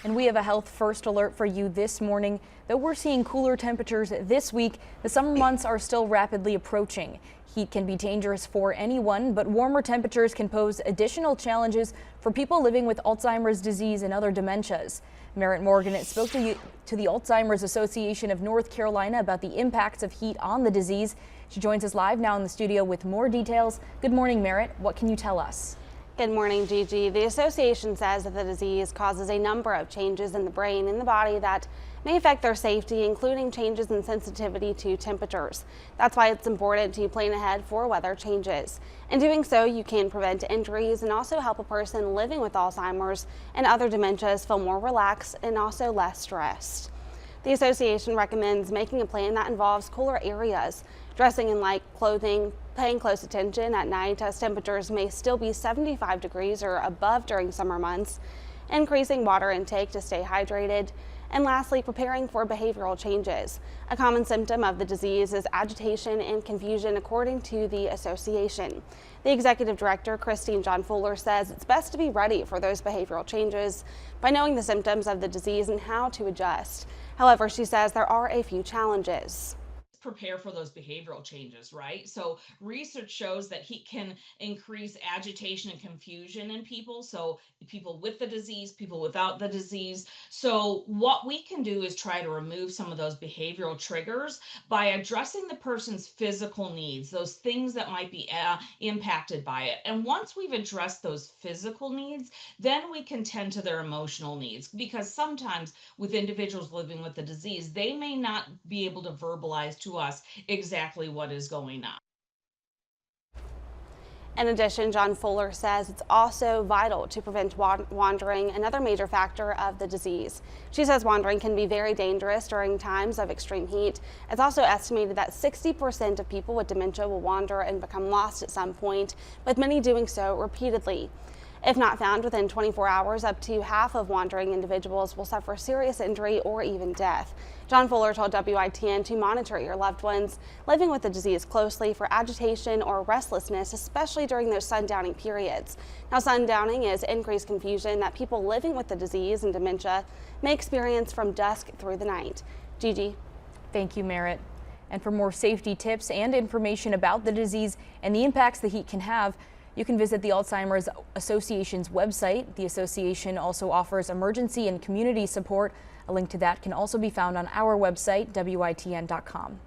And we have a health first alert for you this morning. Though we're seeing cooler temperatures this week, the summer months are still rapidly approaching. Heat can be dangerous for anyone, but warmer temperatures can pose additional challenges for people living with Alzheimer's disease and other dementias. Merritt Morgan spoke to the Alzheimer's Association of North Carolina about the impacts of heat on the disease. She joins us live now in the studio with more details. Good morning, Merritt. What can you tell us? Good morning, Gigi. The association says that the disease causes a number of changes in the brain and the body that may affect their safety, including changes in sensitivity to temperatures. That's why it's important to plan ahead for weather changes. In doing so, you can prevent injuries and also help a person living with Alzheimer's and other dementias feel more relaxed and also less stressed. The association recommends making a plan that involves cooler areas, dressing in light clothing, paying close attention at night as temperatures may still be 75 degrees or above during summer months, increasing water intake to stay hydrated, and lastly, preparing for behavioral changes. A common symptom of the disease is agitation and confusion, according to the association. The executive director, Christine John Fuller, says it's best to be ready for those behavioral changes by knowing the symptoms of the disease and how to adjust. However, she says there are a few challenges. Prepare for those behavioral changes, right? So research shows that heat can increase agitation and confusion in people. So people with the disease, people without the disease. So what we can do is try to remove some of those behavioral triggers by addressing the person's physical needs, those things that might be impacted by it. And once we've addressed those physical needs, then we can tend to their emotional needs, because sometimes with individuals living with the disease, they may not be able to verbalize to us exactly what is going on. In addition, John Fuller says it's also vital to prevent wandering, another major factor of the disease. She says wandering can be very dangerous during times of extreme heat. It's also estimated that 60% of people with dementia will wander and become lost at some point, with many doing so repeatedly. If not found within 24 hours, up to half of wandering individuals will suffer serious injury or even death. John Fuller told WITN to monitor your loved ones living with the disease closely for agitation or restlessness, especially during those sundowning periods. Now, sundowning is increased confusion that people living with the disease and dementia may experience from dusk through the night. Gigi. Thank you, Merritt. And for more safety tips and information about the disease and the impacts the heat can have, you can visit the Alzheimer's Association's website. The association also offers emergency and community support. A link to that can also be found on our website, WITN.com.